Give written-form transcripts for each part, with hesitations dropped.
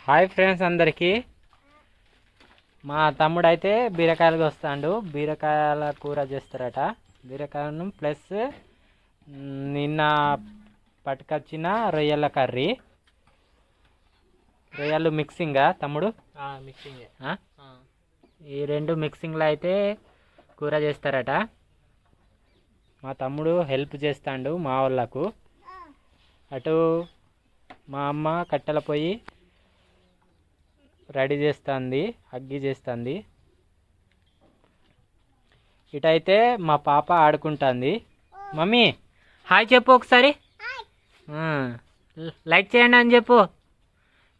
Hi friends అందరికీ. మా తమ్ముడు అయితే బీరకాయలు వస్తాడు. బీరకాయల కూర చేస్తారట. బీరకాయను ప్లస్ నిన్న పట్టుకొచ్చిన రొయ్యల కర్రీ. రొయ్యలు మిక్సింగా తమ్ముడు? మిక్సింగ్. ఈ రెండు మిక్సింగ్లో అయితే కూర చేస్తారట. మా తమ్ముడు హెల్ప్ చేస్తాడు మా వాళ్ళకు. అటు మా అమ్మ కట్టెల పొయ్యి రెడీ చేస్తుంది, అగ్గి చేస్తుంది. ఇటైతే మా పాప ఆడుకుంటుంది. మమ్మీ హాయ్ చెప్పు ఒకసారి. లైక్ చేయండి అని చెప్పు.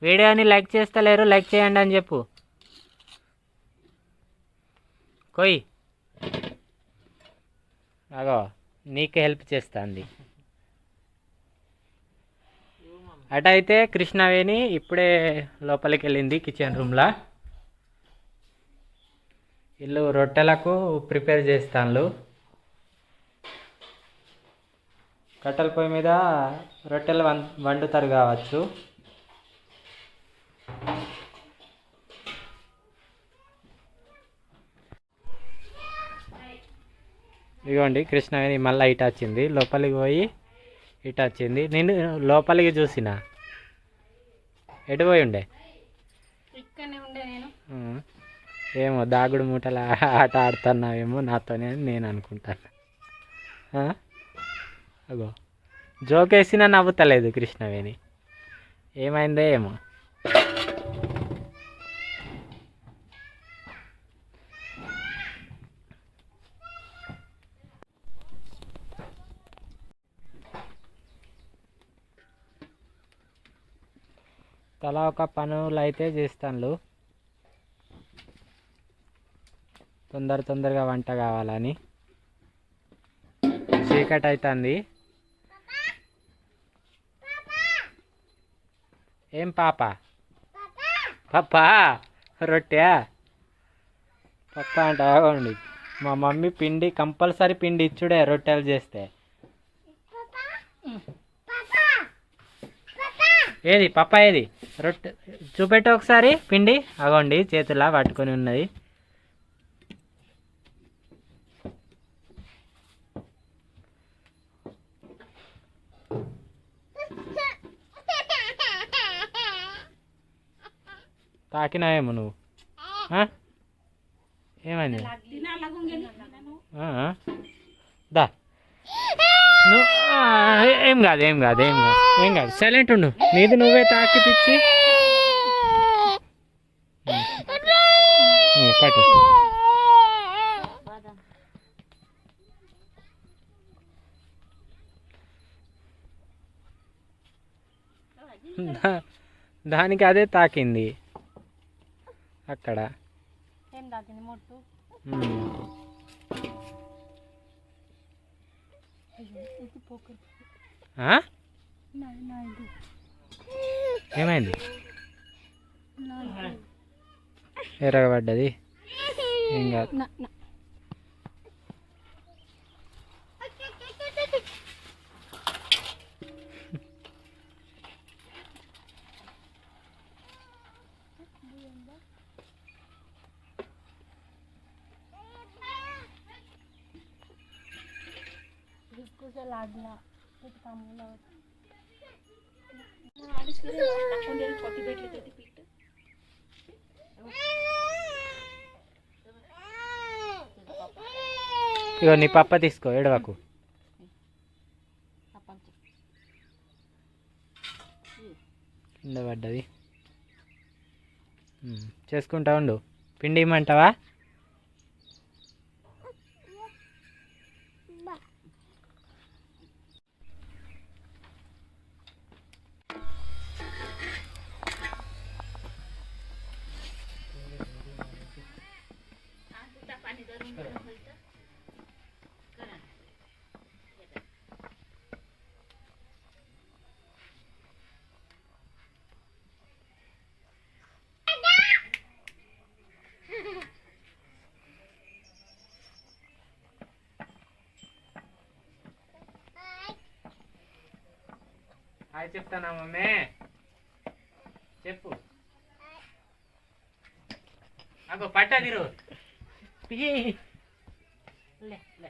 వీడియోని లైక్ చేస్తలేరు, లైక్ చేయండి అని చెప్పు. కొయ్ అగో నీకు హెల్ప్ చేస్తుంది. అటైతే కృష్ణవేణి ఇప్పుడే లోపలికి వెళ్ళింది కిచెన్ రూమ్లో. వీళ్ళు రొట్టెలకు ప్రిపేర్ చేస్తాను. కట్టెల పొయ్యి మీద రొట్టెలు వండుతారు కావచ్చు. ఇదిగోండి కృష్ణవేణి మళ్ళీ ఇటు వచ్చింది. లోపలికి పోయి ఇటు వచ్చింది. నేను లోపలికి చూసిన. ఎటు పోయి ఉండే? ఇక్కడనే ఉండే నేను. ఏమో దాగుడు మూటల ఆట ఆడుతున్నావేమో నాతోనే అని నేను అనుకుంటాను. అగో జోకేసినా నవ్వుతలేదు కృష్ణవేణి. ఏమైందో ఏమో. తలా ఒక పనులు అయితే చేస్తాను. తొందరగా వంట కావాలని. చీకటి అవుతుంది. ఏం పాప? పప్పా రొట్టె పప్ప అంటే ఆగండి. మా మమ్మీ పిండి కంపల్సరీ పిండి ఇచ్చుడే రొట్టెలు చేస్తే. ఏది పప్ప ఏది? రొట్టె చూపెట్టు ఒకసారి. పిండి అగోండి చేతులా పట్టుకొని ఉన్నది. తాకినావేమో నువ్వు. ఏమైంది? దా నువ్వు ఏం కాదు. సైలెంట్ ఉండు. నీది నువ్వే తాకి పిచ్చి. పట్టు. దానికి అదే తాకింది అక్కడ. ఏం తాకింది? మొట్టు. ఏమైంది? ఎరగబడ్డది. ఏం కాదు. ఇగో నీ పప్ప తీసుకో, ఏడవకు. కింద పడ్డది. చేసుకుంటా ఉండు. పిండి ఇమ్మంటావా? హాయ్ చెప్తానా మమ్మీ? చెప్పు. అగో పట్టదిరు లే లే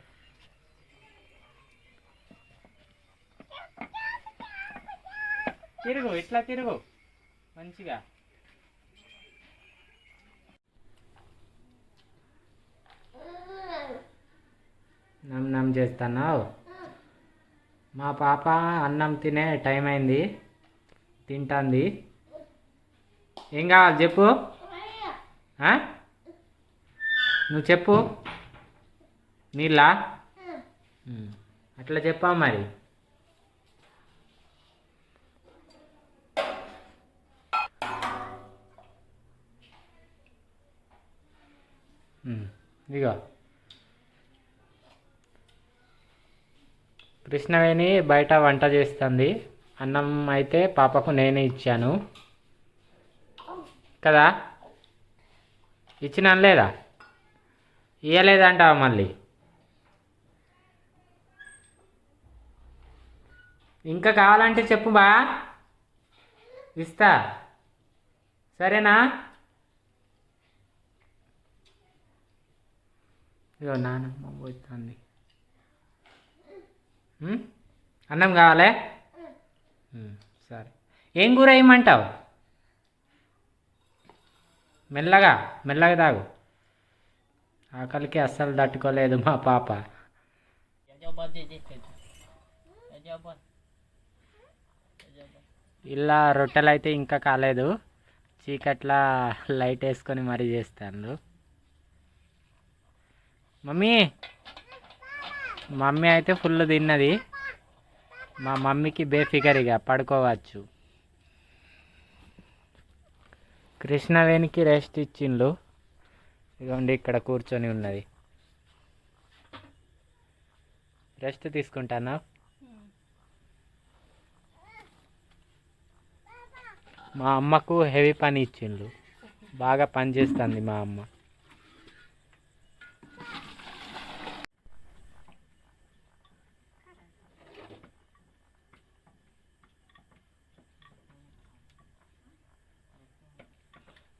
తిరుగు ఇట్లా తిరుగు మంచిగా. నమ్ నమ్ చేస్తున్నావు. మా పాప అన్నం తినే టైం అయింది, తింటుంది. ఏం కావాలి చెప్పు. నువ్వు చెప్పు. నీళ్ళా? అట్లా చెప్పా మరి. ఇగో కృష్ణవేణి బయట వంట చేస్తుంది. అన్నం అయితే పాపకు నేనే ఇచ్చాను కదా. ఇచ్చినాను లేదా? ఇయ్యలేదంటావా మళ్ళీ? ఇంకా కావాలంటే చెప్పు బా, ఇస్తా. సరేనా? ఇగో నానమ్మ పోతుంది. అన్నం కావాలే? సరే. ఏం కూర వేయమంటావు? మెల్లగా మెల్లగా తాగు. ఆకలికి అస్సలు తట్టుకోలేదు మా పాప. ఇలా రొట్టెలు అయితే ఇంకా కాలేదు, చీకట్లా లైట్ వేసుకొని మరీ చేస్తాను. మమ్మీ అయితే ఫుల్ తిన్నది. మా మమ్మీకి బేఫికరిగా పడుకోవచ్చు. కృష్ణవేణికి రెస్ట్ ఇచ్చిండ్రు. ఇదిగోండి ఇక్కడ కూర్చొని ఉన్నది, రెస్ట్ తీసుకుంటానా. మా అమ్మకు హెవీ పని ఇచ్చిండ్రు, బాగా పని చేస్తుంది మా అమ్మ.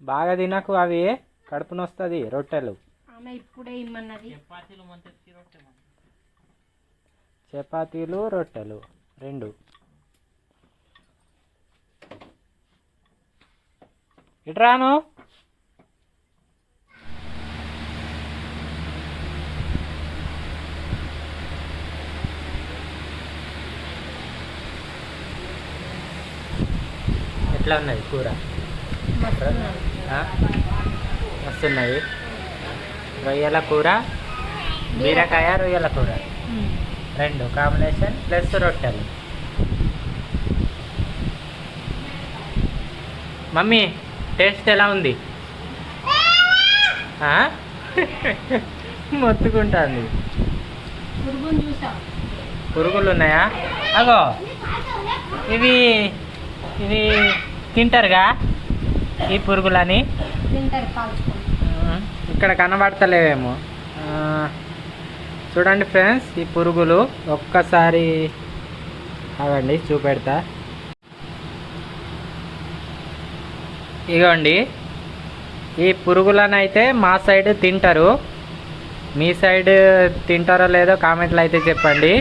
బాగా తినకు, అవి కడుపు నొస్తుంది. రొట్టెలు ఆమె ఇప్పుడే ఇమ్మన్నది. చపాతీలు రొట్టెలు రెండు. ఇట్రాను. ఎట్లా ఉన్నది కూర? వస్తున్నది. రొయ్యల కూర, బీరకాయ రొయ్యల కూర రెండు కాంబినేషన్ ప్లస్ రొట్టెలు. మమ్మీ టేస్ట్ ఎలా ఉంది? మొత్తుకుంటుంది. పురుగులు ఉన్నాయా? అగో ఇవి ఇవి తింటారుగా ఈ పురుగులని. ఇక్కడ కనబడతలేవేమో. చూడండి ఫ్రెండ్స్, ఈ పురుగులు ఒక్కసారి అవండి చూపెడతా. ఇగోండి, ఈ పురుగులను అయితే మా సైడ్ తింటారు. మీ సైడ్ తింటారో లేదో కామెంట్లు అయితే చెప్పండి.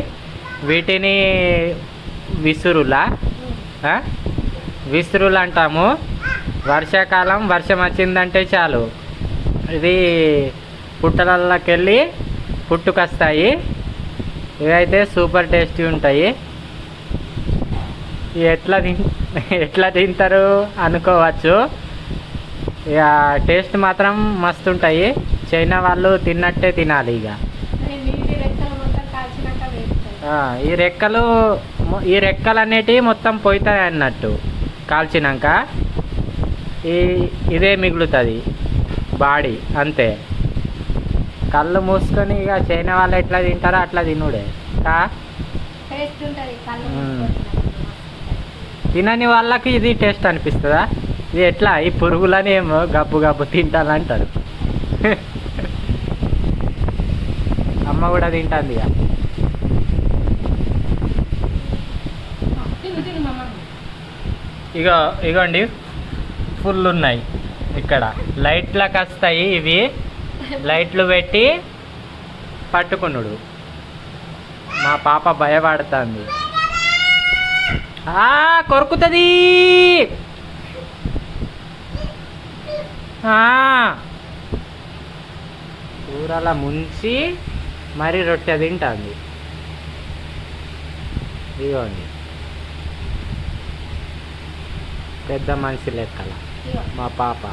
వీటిని విసురులా విసురులు అంటాము. వర్షాకాలం వర్షం వచ్చిందంటే చాలు ఇది పుట్టలలోకి వెళ్ళి పుట్టుకొస్తాయి. ఇవైతే సూపర్ టేస్టీ ఉంటాయి. ఎట్లా తింటారు అనుకోవచ్చు. ఇక టేస్ట్ మాత్రం మస్తు ఉంటాయి. చైనా వాళ్ళు తిన్నట్టే తినాలి. ఇక ఈ రెక్కలు అనేటివి మొత్తం పోతాయి అన్నట్టు కాల్చినాక. ఇదే మిగులుతుంది బాడీ అంతే. కళ్ళు మూసుకొని ఇక చైనా వాళ్ళు ఎట్లా తింటారో అట్లా తినుడే. తినని వాళ్ళకి ఇది టేస్ట్ అనిపిస్తుందా? ఇది ఎట్లా ఈ పురుగులని ఏమో గబ్బు గబ్బు తింటానంటారు. అమ్మ కూడా తింటుంది. ఇక ఇగోండి ఫుల్ ఉన్నాయి. ఇక్కడ లైట్లకు వస్తాయి ఇవి, లైట్లు పెట్టి పట్టుకున్నాడు. మా పాప భయపడుతుంది. కొరుకుతుంది. కూరల ముంచి మరి రొట్టె తింటుంది. ఇదిగోండి పెద్ద మనిషి లెక్కల ఇగో మా పాప.